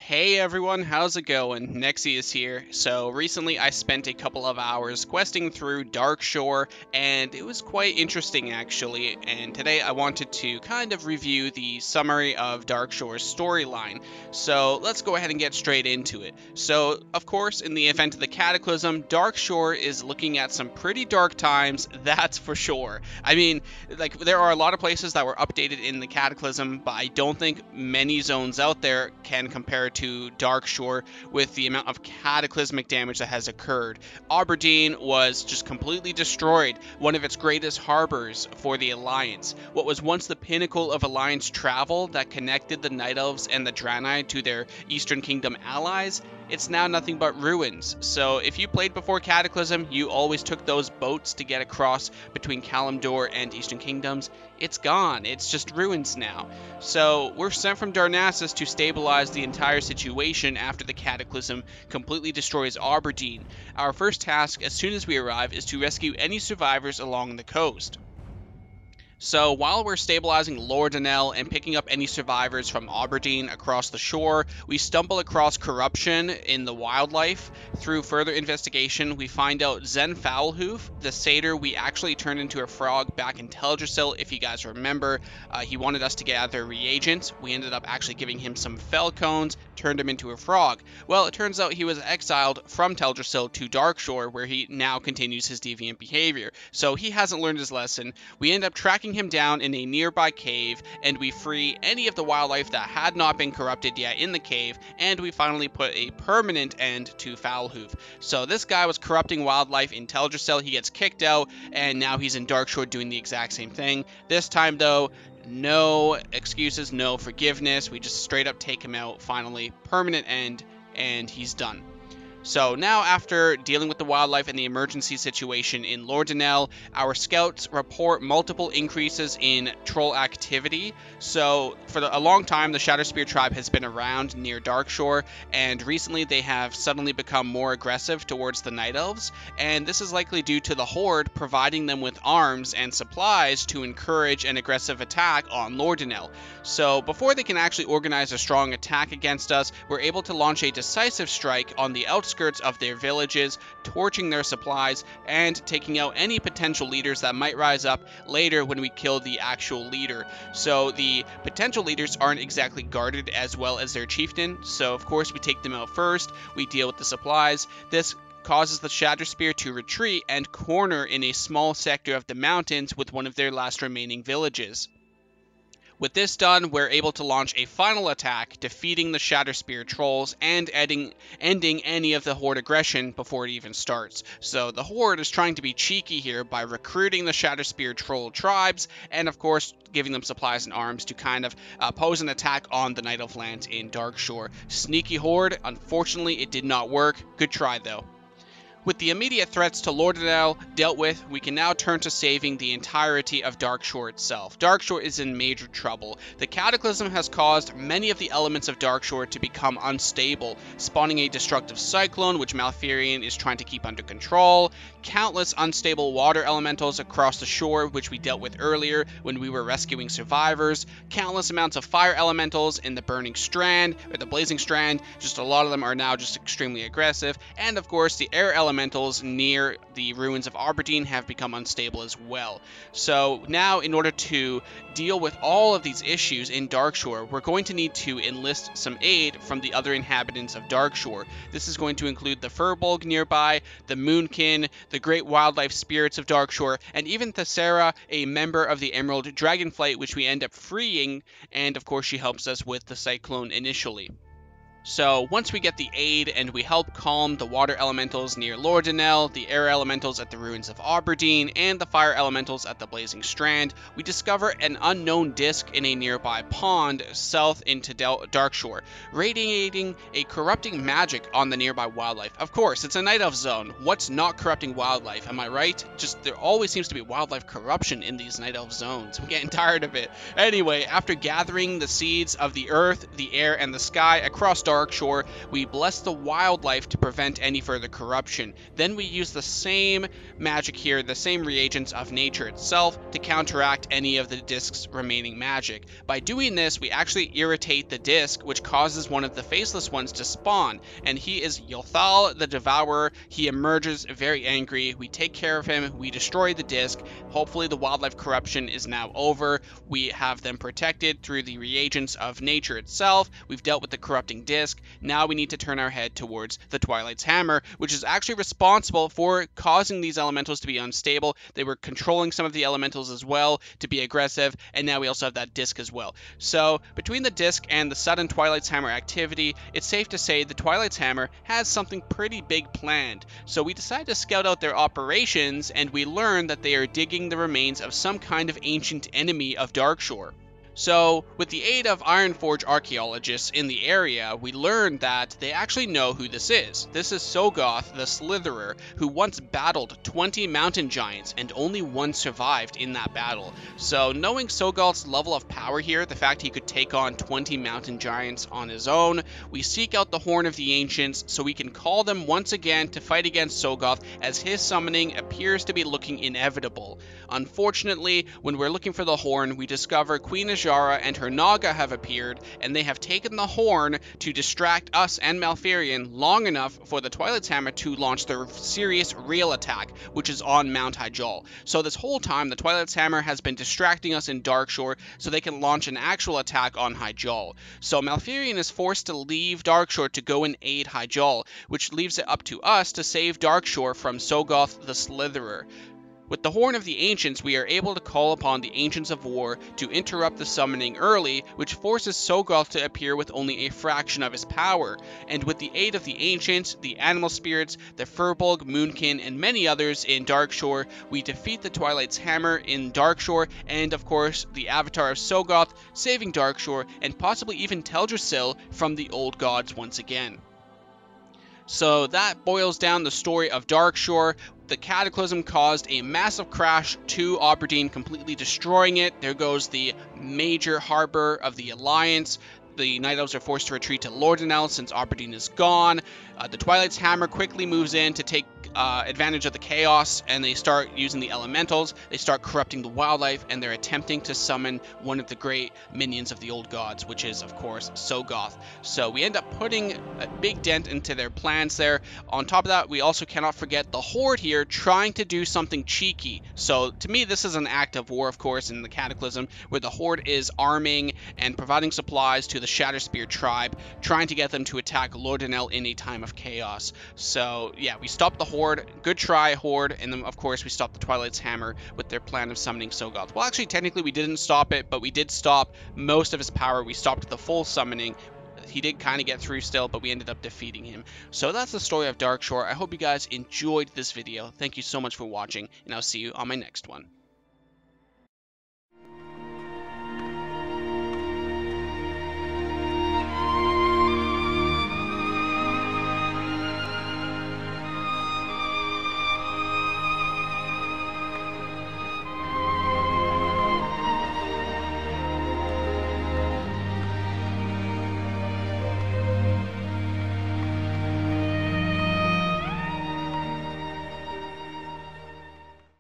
Hey everyone, how's it going? Nexi is here. So recently I spent a couple of hours questing through Darkshore, and it was quite interesting actually, and today I wanted to kind of review the summary of Darkshore's storyline. So let's go ahead and get straight into it. So of course, in the event of the Cataclysm, Darkshore is looking at some pretty dark times, that's for sure. I mean, like, there are a lot of places that were updated in the Cataclysm, but I don't think many zones out there can compare to Darkshore with the amount of cataclysmic damage that has occurred. Aberdeen was just completely destroyed, one of its greatest harbors for the Alliance. What was once the pinnacle of Alliance travel that connected the Night Elves and the Draenei to their Eastern Kingdom allies, it's now nothing but ruins. So if you played before Cataclysm, you always took those boats to get across between Kalimdor and Eastern Kingdoms. It's gone. It's just ruins now. So we're sent from Darnassus to stabilize the entire situation after the Cataclysm completely destroys Aberdeen. Our first task as soon as we arrive is to rescue any survivors along the coast. So while we're stabilizing Lordanel and picking up any survivors from Aberdeen across the shore, we stumble across corruption in the wildlife. Through further investigation, we find out Zen Foulhoof, the satyr we actually turned into a frog back in Teldrassil, if you guys remember. He wanted us to gather reagents. We ended up actually giving him some fell cones, turned him into a frog. Well, it turns out he was exiled from Teldrassil to Darkshore, where he now continues his deviant behavior. So he hasn't learned his lesson. We end up tracking him down in a nearby cave, and we free any of the wildlife that had not been corrupted yet in the cave, and we finally put a permanent end to Foulhoof. So this guy was corrupting wildlife in Teldrassil. He gets kicked out, and now he's in Darkshore doing the exact same thing. This time though, no excuses, no forgiveness. We just straight up take him out, finally, permanent end, and he's done. So now, after dealing with the wildlife and the emergency situation in Lordanel, our scouts report multiple increases in troll activity. So for a long time, the Shadowspear tribe has been around near Darkshore, and recently they have suddenly become more aggressive towards the Night Elves, and this is likely due to the Horde providing them with arms and supplies to encourage an aggressive attack on Lordanel. So before they can actually organize a strong attack against us, we're able to launch a decisive strike on the outskirts of their villages, torching their supplies and taking out any potential leaders that might rise up later when we kill the actual leader. So the potential leaders aren't exactly guarded as well as their chieftain, so of course we take them out first, we deal with the supplies. This causes the Shadowspear to retreat and corner in a small sector of the mountains with one of their last remaining villages. With this done, we're able to launch a final attack, defeating the Shadowspear trolls and ending any of the Horde aggression before it even starts. So the Horde is trying to be cheeky here by recruiting the Shadowspear troll tribes and of course giving them supplies and arms to kind of pose an attack on the Night Elf lands in Darkshore. Sneaky Horde, unfortunately it did not work. Good try though. With the immediate threats to Lordanel dealt with, we can now turn to saving the entirety of Darkshore itself. Darkshore is in major trouble. The Cataclysm has caused many of the elements of Darkshore to become unstable, spawning a destructive cyclone which Malfurion is trying to keep under control, countless unstable water elementals across the shore which we dealt with earlier when we were rescuing survivors, countless amounts of fire elementals in the Burning Strand, or the Blazing Strand, just a lot of them are now just extremely aggressive, and of course the air elementals near the ruins of Aberdeen have become unstable as well. So now, in order to deal with all of these issues in Darkshore, we're going to need to enlist some aid from the other inhabitants of Darkshore. This is going to include the Furbolg nearby, the Moonkin, the great wildlife spirits of Darkshore, and even Thessera, a member of the Emerald Dragonflight, which we end up freeing, and of course she helps us with the cyclone initially. So once we get the aid and we help calm the water elementals near Lordanel, the air elementals at the ruins of Aberdeen, and the fire elementals at the Blazing Strand, we discover an unknown disc in a nearby pond south into Darkshore, radiating a corrupting magic on the nearby wildlife. Of course, it's a Night Elf zone. What's not corrupting wildlife? Am I right? Just there always seems to be wildlife corruption in these Night Elf zones. I'm getting tired of it. Anyway, after gathering the seeds of the earth, the air, and the sky across Darkshore, we bless the wildlife to prevent any further corruption. Then we use the same magic here, the same reagents of nature itself, to counteract any of the disc's remaining magic. By doing this, we actually irritate the disc, which causes one of the faceless ones to spawn, and he is Yothal the Devourer. He emerges very angry. We take care of him, we destroy the disc. Hopefully the wildlife corruption is now over. We have them protected through the reagents of nature itself. We've dealt with the corrupting disc. Now we need to turn our head towards the Twilight's Hammer, which is actually responsible for causing these elementals to be unstable. They were controlling some of the elementals as well to be aggressive, and now we also have that disc as well. So between the disc and the sudden Twilight's Hammer activity, it's safe to say the Twilight's Hammer has something pretty big planned. So we decide to scout out their operations, and we learn that they are digging the remains of some kind of ancient enemy of Darkshore. So, with the aid of Ironforge archaeologists in the area, we learned that they actually know who this is. This is Sogoth the Slitherer, who once battled 20 mountain giants, and only one survived in that battle. So, knowing Sogoth's level of power here, the fact he could take on 20 mountain giants on his own, we seek out the Horn of the Ancients so we can call them once again to fight against Sogoth, as his summoning appears to be looking inevitable. Unfortunately, when we're looking for the Horn, we discover Queen Azshara and her Naga have appeared, and they have taken the Horn to distract us and Malfurion long enough for the Twilight's Hammer to launch their serious real attack, which is on Mount Hyjal. So this whole time, the Twilight's Hammer has been distracting us in Darkshore so they can launch an actual attack on Hyjal. So Malfurion is forced to leave Darkshore to go and aid Hyjal, which leaves it up to us to save Darkshore from Sogoth the Slitherer. With the Horn of the Ancients, we are able to call upon the Ancients of War to interrupt the summoning early, which forces Sogoth to appear with only a fraction of his power. And with the aid of the Ancients, the Animal Spirits, the Firbolg, Moonkin, and many others in Darkshore, we defeat the Twilight's Hammer in Darkshore, and of course, the Avatar of Sogoth, saving Darkshore, and possibly even Teldrassil from the old gods once again. So that boils down the story of Darkshore. The Cataclysm caused a massive crash to Aberdeen, completely destroying it. There goes the major harbor of the Alliance. The Night Elves are forced to retreat to Lordanel since Aberdeen is gone. The Twilight's Hammer quickly moves in to take advantage of the chaos, and they start using the elementals. They start corrupting the wildlife, and they're attempting to summon one of the great minions of the old gods, which is, of course, Sogoth. So we end up putting a big dent into their plans there. On top of that, we also cannot forget the Horde here trying to do something cheeky. So to me, this is an act of war, of course, in the Cataclysm, where the Horde is arming and providing supplies to the Shatterspear tribe, trying to get them to attack Lordanel in a time of chaos. So yeah, we stopped the Horde. Good try, Horde. And then of course we stopped the Twilight's Hammer with their plan of summoning Sogoth. Well, actually technically we didn't stop it, but we did stop most of his power. We stopped the full summoning. He did kind of get through still, but we ended up defeating him. So that's the story of Darkshore. I hope you guys enjoyed this video. Thank you so much for watching, and I'll see you on my next one.